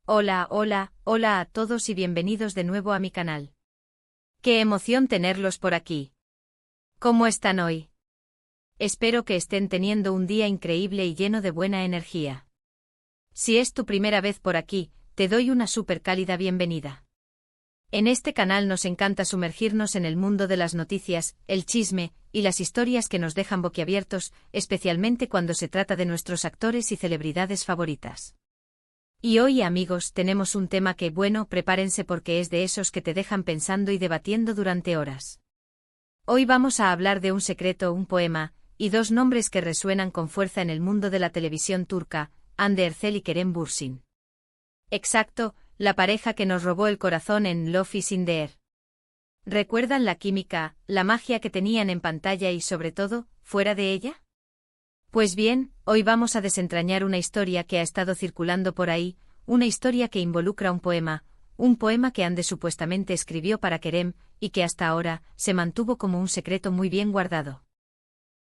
Hola, hola, hola a todos y bienvenidos de nuevo a mi canal. ¡Qué emoción tenerlos por aquí! ¿Cómo están hoy? Espero que estén teniendo un día increíble y lleno de buena energía. Si es tu primera vez por aquí, te doy una súper cálida bienvenida. En este canal nos encanta sumergirnos en el mundo de las noticias, el chisme y las historias que nos dejan boquiabiertos, especialmente cuando se trata de nuestros actores y celebridades favoritas. Y hoy, amigos, tenemos un tema que, bueno, prepárense porque es de esos que te dejan pensando y debatiendo durante horas. Hoy vamos a hablar de un secreto, un poema, y dos nombres que resuenan con fuerza en el mundo de la televisión turca, Hande Erçel y Kerem Bürsin. Exacto, la pareja que nos robó el corazón en Love is in the Air. ¿Recuerdan la química, la magia que tenían en pantalla y, sobre todo, fuera de ella? Pues bien, hoy vamos a desentrañar una historia que ha estado circulando por ahí, una historia que involucra un poema que Hande supuestamente escribió para Kerem, y que hasta ahora se mantuvo como un secreto muy bien guardado.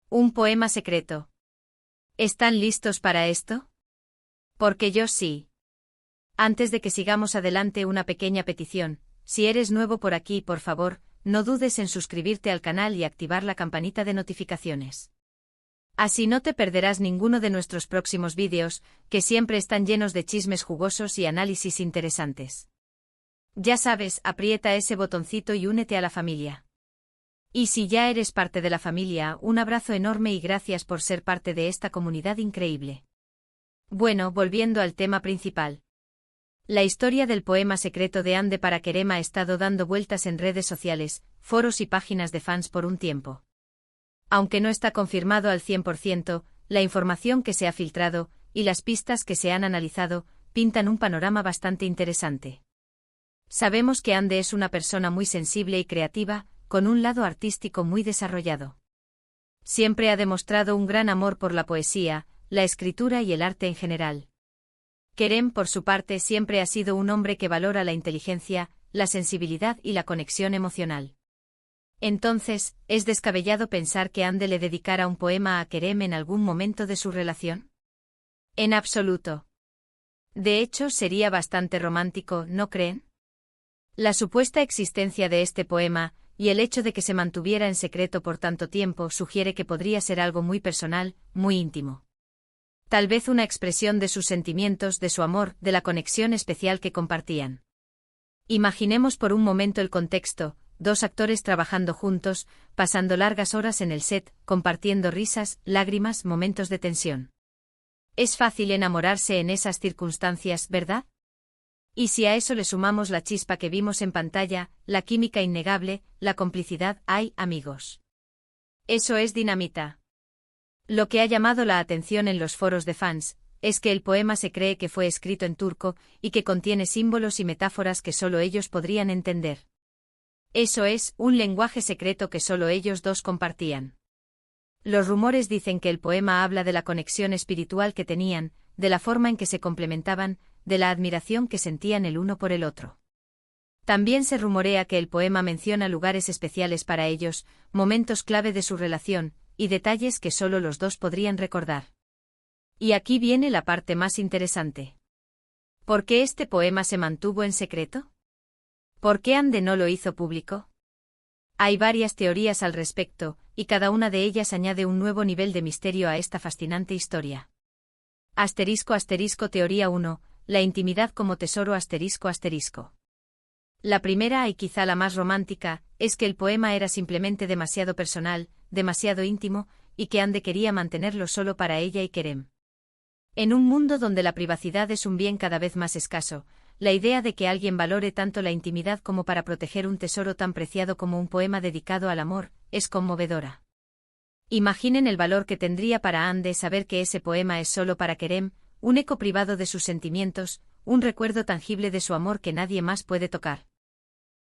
¿Un poema secreto? ¿Están listos para esto? Porque yo sí. Antes de que sigamos adelante, una pequeña petición: si eres nuevo por aquí, por favor, no dudes en suscribirte al canal y activar la campanita de notificaciones. Así no te perderás ninguno de nuestros próximos vídeos, que siempre están llenos de chismes jugosos y análisis interesantes. Ya sabes, aprieta ese botoncito y únete a la familia. Y si ya eres parte de la familia, un abrazo enorme y gracias por ser parte de esta comunidad increíble. Bueno, volviendo al tema principal. La historia del poema secreto de Hande para Kerem ha estado dando vueltas en redes sociales, foros y páginas de fans por un tiempo. Aunque no está confirmado al 100%, la información que se ha filtrado, y las pistas que se han analizado, pintan un panorama bastante interesante. Sabemos que Hande es una persona muy sensible y creativa, con un lado artístico muy desarrollado. Siempre ha demostrado un gran amor por la poesía, la escritura y el arte en general. Kerem, por su parte, siempre ha sido un hombre que valora la inteligencia, la sensibilidad y la conexión emocional. Entonces, ¿es descabellado pensar que Hande le dedicara un poema a Kerem en algún momento de su relación? En absoluto. De hecho, sería bastante romántico, ¿no creen? La supuesta existencia de este poema, y el hecho de que se mantuviera en secreto por tanto tiempo, sugiere que podría ser algo muy personal, muy íntimo. Tal vez una expresión de sus sentimientos, de su amor, de la conexión especial que compartían. Imaginemos por un momento el contexto: dos actores trabajando juntos, pasando largas horas en el set, compartiendo risas, lágrimas, momentos de tensión. Es fácil enamorarse en esas circunstancias, ¿verdad? Y si a eso le sumamos la chispa que vimos en pantalla, la química innegable, la complicidad, ¡ay, amigos! Eso es dinamita. Lo que ha llamado la atención en los foros de fans es que el poema se cree que fue escrito en turco y que contiene símbolos y metáforas que solo ellos podrían entender. Eso es, un lenguaje secreto que solo ellos dos compartían. Los rumores dicen que el poema habla de la conexión espiritual que tenían, de la forma en que se complementaban, de la admiración que sentían el uno por el otro. También se rumorea que el poema menciona lugares especiales para ellos, momentos clave de su relación, y detalles que solo los dos podrían recordar. Y aquí viene la parte más interesante. ¿Por qué este poema se mantuvo en secreto? ¿Por qué Hande no lo hizo público? Hay varias teorías al respecto, y cada una de ellas añade un nuevo nivel de misterio a esta fascinante historia. Teoría 1, la intimidad como tesoro ***. La primera, y quizá la más romántica, es que el poema era simplemente demasiado personal, demasiado íntimo, y que Hande quería mantenerlo solo para ella y Kerem. En un mundo donde la privacidad es un bien cada vez más escaso, la idea de que alguien valore tanto la intimidad como para proteger un tesoro tan preciado como un poema dedicado al amor, es conmovedora. Imaginen el valor que tendría para Hande saber que ese poema es solo para Kerem, un eco privado de sus sentimientos, un recuerdo tangible de su amor que nadie más puede tocar.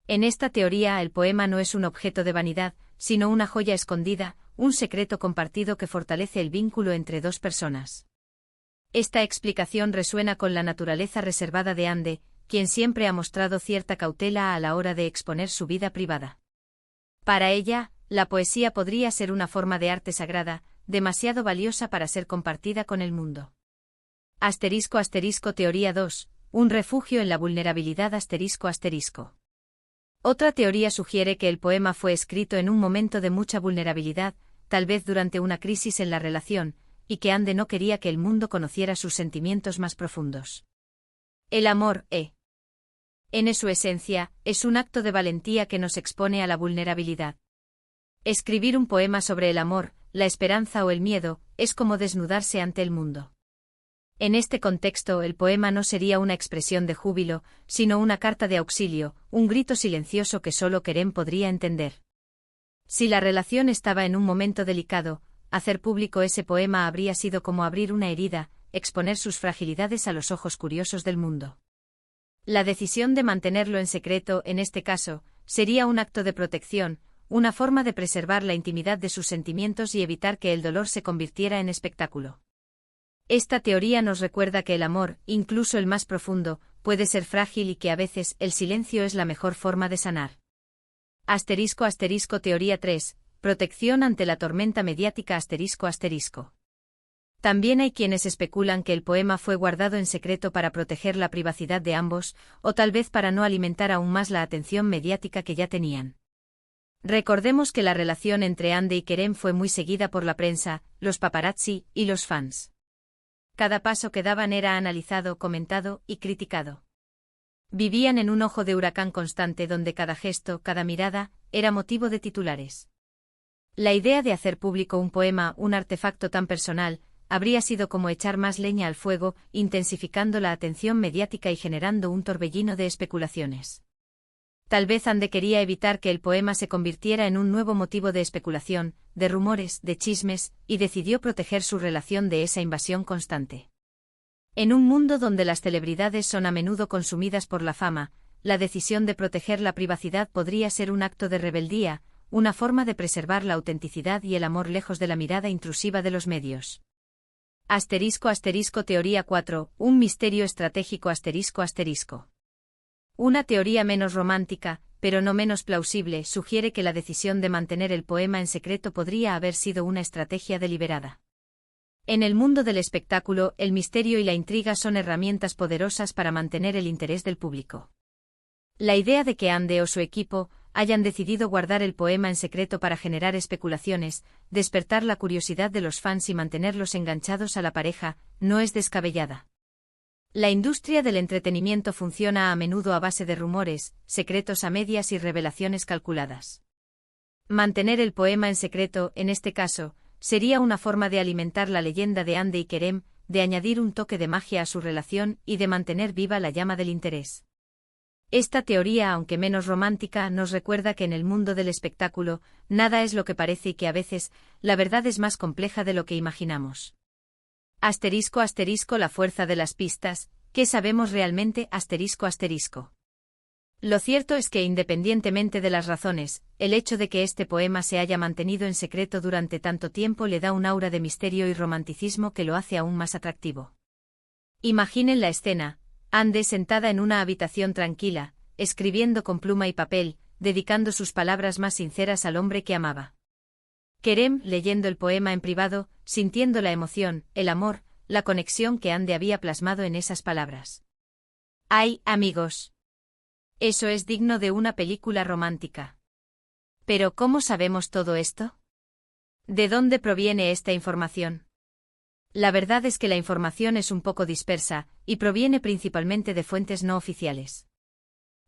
En esta teoría, el poema no es un objeto de vanidad, sino una joya escondida, un secreto compartido que fortalece el vínculo entre dos personas. Esta explicación resuena con la naturaleza reservada de Hande, quien siempre ha mostrado cierta cautela a la hora de exponer su vida privada. Para ella, la poesía podría ser una forma de arte sagrada, demasiado valiosa para ser compartida con el mundo. Teoría 2, un refugio en la vulnerabilidad ***. Otra teoría sugiere que el poema fue escrito en un momento de mucha vulnerabilidad, tal vez durante una crisis en la relación, y que Ande no quería que el mundo conociera sus sentimientos más profundos. El amor, en su esencia, es un acto de valentía que nos expone a la vulnerabilidad. Escribir un poema sobre el amor, la esperanza o el miedo, es como desnudarse ante el mundo. En este contexto, el poema no sería una expresión de júbilo, sino una carta de auxilio, un grito silencioso que solo Kerem podría entender. Si la relación estaba en un momento delicado, hacer público ese poema habría sido como abrir una herida, exponer sus fragilidades a los ojos curiosos del mundo. La decisión de mantenerlo en secreto, en este caso, sería un acto de protección, una forma de preservar la intimidad de sus sentimientos y evitar que el dolor se convirtiera en espectáculo. Esta teoría nos recuerda que el amor, incluso el más profundo, puede ser frágil y que a veces el silencio es la mejor forma de sanar. *** Teoría 3. Protección ante la tormenta mediática ***. También hay quienes especulan que el poema fue guardado en secreto para proteger la privacidad de ambos, o tal vez para no alimentar aún más la atención mediática que ya tenían. Recordemos que la relación entre Ande y Kerem fue muy seguida por la prensa, los paparazzi y los fans. Cada paso que daban era analizado, comentado y criticado. Vivían en un ojo de huracán constante donde cada gesto, cada mirada, era motivo de titulares. La idea de hacer público un poema, un artefacto tan personal, habría sido como echar más leña al fuego, intensificando la atención mediática y generando un torbellino de especulaciones. Tal vez Ande quería evitar que el poema se convirtiera en un nuevo motivo de especulación, de rumores, de chismes, y decidió proteger su relación de esa invasión constante. En un mundo donde las celebridades son a menudo consumidas por la fama, la decisión de proteger la privacidad podría ser un acto de rebeldía, una forma de preservar la autenticidad y el amor lejos de la mirada intrusiva de los medios. Teoría 4. Un misterio estratégico ***. Una teoría menos romántica, pero no menos plausible, sugiere que la decisión de mantener el poema en secreto podría haber sido una estrategia deliberada. En el mundo del espectáculo, el misterio y la intriga son herramientas poderosas para mantener el interés del público. La idea de que Ande o su equipo hayan decidido guardar el poema en secreto para generar especulaciones, despertar la curiosidad de los fans y mantenerlos enganchados a la pareja, no es descabellada. La industria del entretenimiento funciona a menudo a base de rumores, secretos a medias y revelaciones calculadas. Mantener el poema en secreto, en este caso, sería una forma de alimentar la leyenda de Ande y Kerem, de añadir un toque de magia a su relación y de mantener viva la llama del interés. Esta teoría, aunque menos romántica, nos recuerda que en el mundo del espectáculo, nada es lo que parece y que a veces, la verdad es más compleja de lo que imaginamos. La fuerza de las pistas, ¿qué sabemos realmente? Lo cierto es que independientemente de las razones, el hecho de que este poema se haya mantenido en secreto durante tanto tiempo le da un aura de misterio y romanticismo que lo hace aún más atractivo. Imaginen la escena, Ande sentada en una habitación tranquila, escribiendo con pluma y papel, dedicando sus palabras más sinceras al hombre que amaba. Kerem leyendo el poema en privado, sintiendo la emoción, el amor, la conexión que Ande había plasmado en esas palabras. ¡Ay, amigos! Eso es digno de una película romántica. Pero ¿cómo sabemos todo esto? ¿De dónde proviene esta información? La verdad es que la información es un poco dispersa, y proviene principalmente de fuentes no oficiales.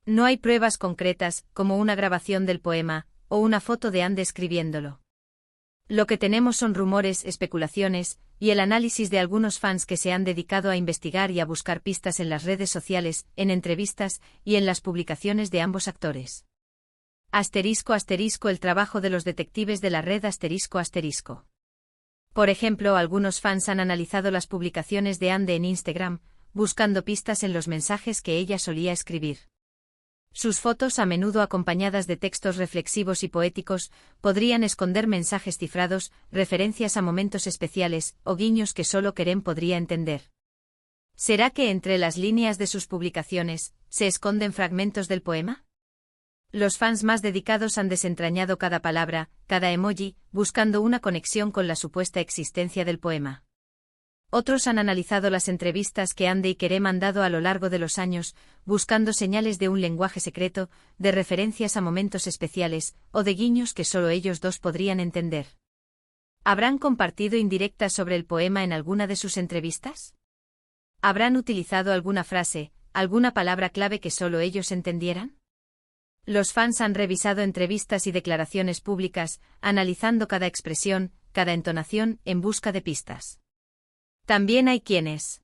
No hay pruebas concretas, como una grabación del poema, o una foto de Ande escribiéndolo. Lo que tenemos son rumores, especulaciones, y el análisis de algunos fans que se han dedicado a investigar y a buscar pistas en las redes sociales, en entrevistas, y en las publicaciones de ambos actores. El trabajo de los detectives de la red ***. Por ejemplo, algunos fans han analizado las publicaciones de Ande en Instagram, buscando pistas en los mensajes que ella solía escribir. Sus fotos, a menudo acompañadas de textos reflexivos y poéticos, podrían esconder mensajes cifrados, referencias a momentos especiales, o guiños que solo Kerem podría entender. ¿Será que entre las líneas de sus publicaciones, se esconden fragmentos del poema? Los fans más dedicados han desentrañado cada palabra, cada emoji, buscando una conexión con la supuesta existencia del poema. Otros han analizado las entrevistas que Hande y Kerem han dado a lo largo de los años, buscando señales de un lenguaje secreto, de referencias a momentos especiales, o de guiños que solo ellos dos podrían entender. ¿Habrán compartido indirectas sobre el poema en alguna de sus entrevistas? ¿Habrán utilizado alguna frase, alguna palabra clave que solo ellos entendieran? Los fans han revisado entrevistas y declaraciones públicas, analizando cada expresión, cada entonación, en busca de pistas. También hay quienes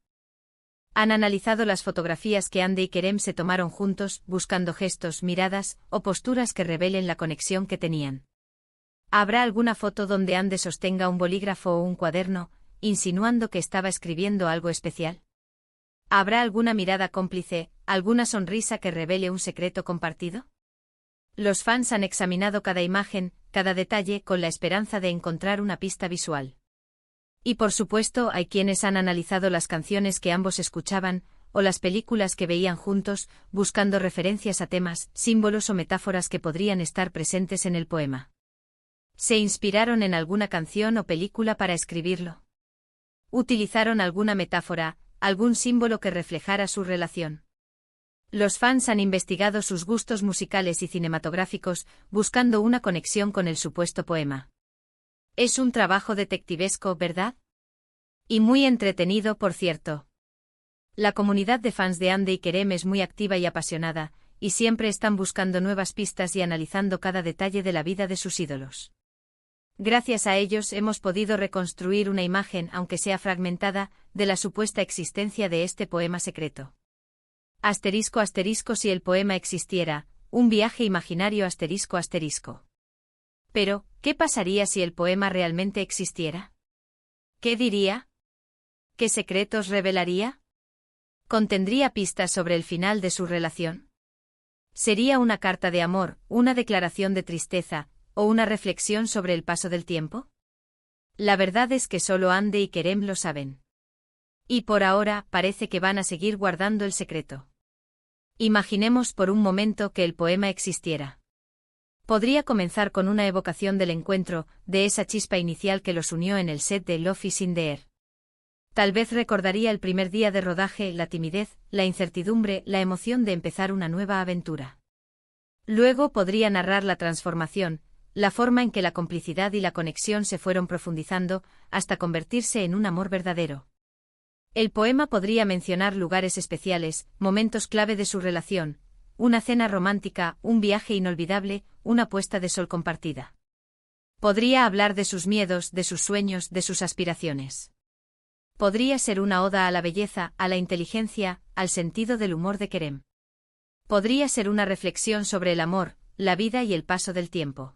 han analizado las fotografías que Hande y Kerem se tomaron juntos, buscando gestos, miradas o posturas que revelen la conexión que tenían. ¿Habrá alguna foto donde Hande sostenga un bolígrafo o un cuaderno, insinuando que estaba escribiendo algo especial? ¿Habrá alguna mirada cómplice, alguna sonrisa que revele un secreto compartido? Los fans han examinado cada imagen, cada detalle, con la esperanza de encontrar una pista visual. Y por supuesto hay quienes han analizado las canciones que ambos escuchaban, o las películas que veían juntos, buscando referencias a temas, símbolos o metáforas que podrían estar presentes en el poema. ¿Se inspiraron en alguna canción o película para escribirlo? ¿Utilizaron alguna metáfora, algún símbolo que reflejara su relación? Los fans han investigado sus gustos musicales y cinematográficos, buscando una conexión con el supuesto poema. Es un trabajo detectivesco, ¿verdad? Y muy entretenido, por cierto. La comunidad de fans de Hande y Kerem es muy activa y apasionada, y siempre están buscando nuevas pistas y analizando cada detalle de la vida de sus ídolos. Gracias a ellos hemos podido reconstruir una imagen, aunque sea fragmentada, de la supuesta existencia de este poema secreto. Asterisco asterisco si el poema existiera, un viaje imaginario asterisco asterisco. Pero, ¿qué pasaría si el poema realmente existiera? ¿Qué diría? ¿Qué secretos revelaría? ¿Contendría pistas sobre el final de su relación? ¿Sería una carta de amor, una declaración de tristeza, o una reflexión sobre el paso del tiempo? La verdad es que solo Hande y Kerem lo saben. Y por ahora parece que van a seguir guardando el secreto. Imaginemos por un momento que el poema existiera. Podría comenzar con una evocación del encuentro, de esa chispa inicial que los unió en el set de Love is in the Air. Tal vez recordaría el primer día de rodaje, la timidez, la incertidumbre, la emoción de empezar una nueva aventura. Luego podría narrar la transformación, la forma en que la complicidad y la conexión se fueron profundizando, hasta convertirse en un amor verdadero. El poema podría mencionar lugares especiales, momentos clave de su relación, una cena romántica, un viaje inolvidable, una puesta de sol compartida. Podría hablar de sus miedos, de sus sueños, de sus aspiraciones. Podría ser una oda a la belleza, a la inteligencia, al sentido del humor de Kerem. Podría ser una reflexión sobre el amor, la vida y el paso del tiempo.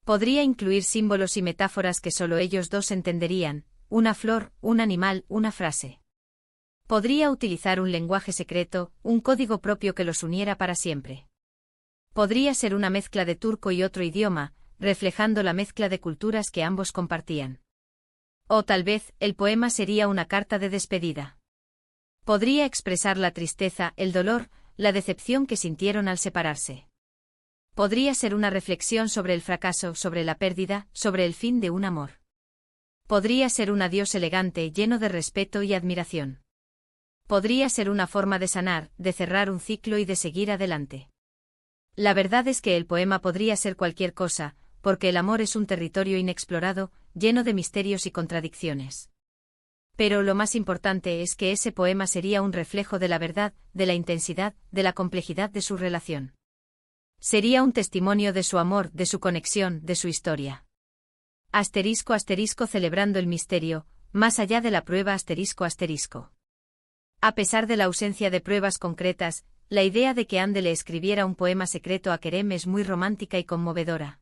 Podría incluir símbolos y metáforas que solo ellos dos entenderían, una flor, un animal, una frase. Podría utilizar un lenguaje secreto, un código propio que los uniera para siempre. Podría ser una mezcla de turco y otro idioma, reflejando la mezcla de culturas que ambos compartían. O tal vez, el poema sería una carta de despedida. Podría expresar la tristeza, el dolor, la decepción que sintieron al separarse. Podría ser una reflexión sobre el fracaso, sobre la pérdida, sobre el fin de un amor. Podría ser un adiós elegante, lleno de respeto y admiración. Podría ser una forma de sanar, de cerrar un ciclo y de seguir adelante. La verdad es que el poema podría ser cualquier cosa, porque el amor es un territorio inexplorado, lleno de misterios y contradicciones. Pero lo más importante es que ese poema sería un reflejo de la verdad, de la intensidad, de la complejidad de su relación. Sería un testimonio de su amor, de su conexión, de su historia. Asterisco asterisco celebrando el misterio, más allá de la prueba asterisco asterisco. A pesar de la ausencia de pruebas concretas, la idea de que Hande le escribiera un poema secreto a Kerem es muy romántica y conmovedora.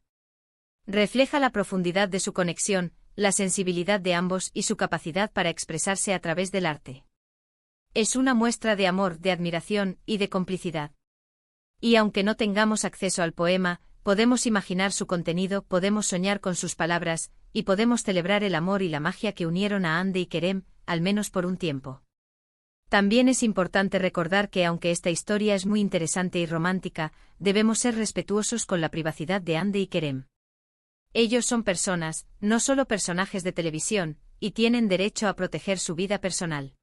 Refleja la profundidad de su conexión, la sensibilidad de ambos y su capacidad para expresarse a través del arte. Es una muestra de amor, de admiración y de complicidad. Y aunque no tengamos acceso al poema, podemos imaginar su contenido, podemos soñar con sus palabras, y podemos celebrar el amor y la magia que unieron a Hande y Kerem, al menos por un tiempo. También es importante recordar que aunque esta historia es muy interesante y romántica, debemos ser respetuosos con la privacidad de Hande y Kerem. Ellos son personas, no solo personajes de televisión, y tienen derecho a proteger su vida personal.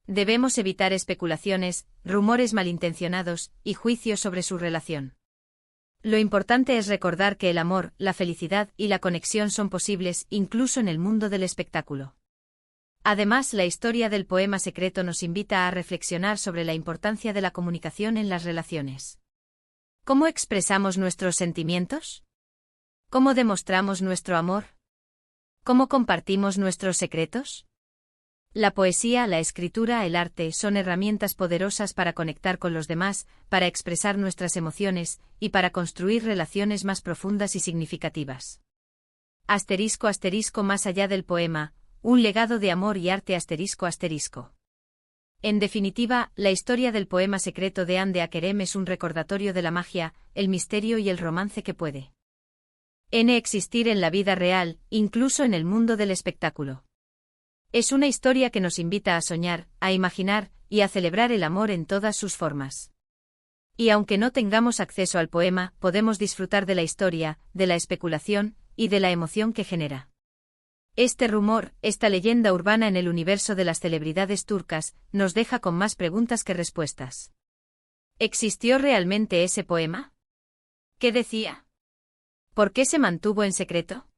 Debemos evitar especulaciones, rumores malintencionados y juicios sobre su relación. Lo importante es recordar que el amor, la felicidad y la conexión son posibles incluso en el mundo del espectáculo. Además, la historia del poema secreto nos invita a reflexionar sobre la importancia de la comunicación en las relaciones. ¿Cómo expresamos nuestros sentimientos? ¿Cómo demostramos nuestro amor? ¿Cómo compartimos nuestros secretos? La poesía, la escritura, el arte son herramientas poderosas para conectar con los demás, para expresar nuestras emociones y para construir relaciones más profundas y significativas. *** Más allá del poema, un legado de amor y arte ***. En definitiva, la historia del poema secreto de Anne de Kerem es un recordatorio de la magia, el misterio y el romance que puede existir en la vida real, incluso en el mundo del espectáculo. Es una historia que nos invita a soñar, a imaginar y a celebrar el amor en todas sus formas. Y aunque no tengamos acceso al poema, podemos disfrutar de la historia, de la especulación y de la emoción que genera. Este rumor, esta leyenda urbana en el universo de las celebridades turcas, nos deja con más preguntas que respuestas. ¿Existió realmente ese poema? ¿Qué decía? ¿Por qué se mantuvo en secreto?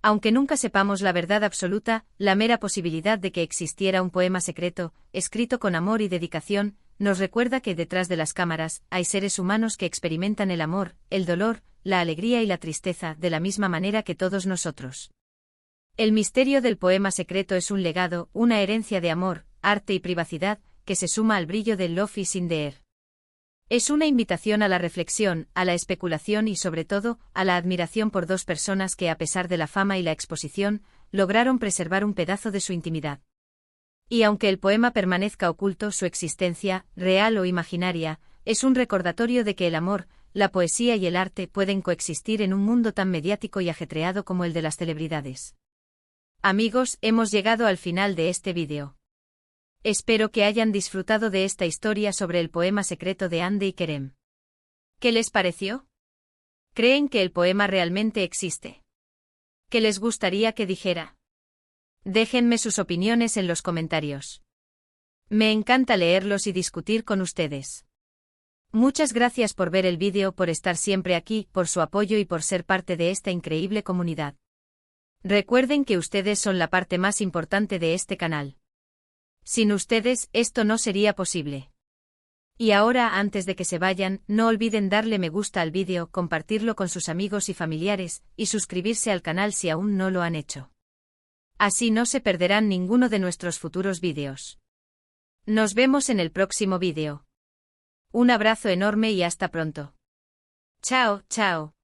Aunque nunca sepamos la verdad absoluta, la mera posibilidad de que existiera un poema secreto, escrito con amor y dedicación, nos recuerda que detrás de las cámaras hay seres humanos que experimentan el amor, el dolor, la alegría y la tristeza de la misma manera que todos nosotros. El misterio del poema secreto es un legado, una herencia de amor, arte y privacidad, que se suma al brillo del Love is in the air. Es una invitación a la reflexión, a la especulación y sobre todo, a la admiración por dos personas que a pesar de la fama y la exposición, lograron preservar un pedazo de su intimidad. Y aunque el poema permanezca oculto, su existencia, real o imaginaria, es un recordatorio de que el amor, la poesía y el arte pueden coexistir en un mundo tan mediático y ajetreado como el de las celebridades. Amigos, hemos llegado al final de este vídeo. Espero que hayan disfrutado de esta historia sobre el poema secreto de Anne de Kerem. ¿Qué les pareció? ¿Creen que el poema realmente existe? ¿Qué les gustaría que dijera? Déjenme sus opiniones en los comentarios. Me encanta leerlos y discutir con ustedes. Muchas gracias por ver el vídeo, por estar siempre aquí, por su apoyo y por ser parte de esta increíble comunidad. Recuerden que ustedes son la parte más importante de este canal. Sin ustedes, esto no sería posible. Y ahora, antes de que se vayan, no olviden darle me gusta al vídeo, compartirlo con sus amigos y familiares, y suscribirse al canal si aún no lo han hecho. Así no se perderán ninguno de nuestros futuros vídeos. Nos vemos en el próximo vídeo. Un abrazo enorme y hasta pronto. Chao, chao.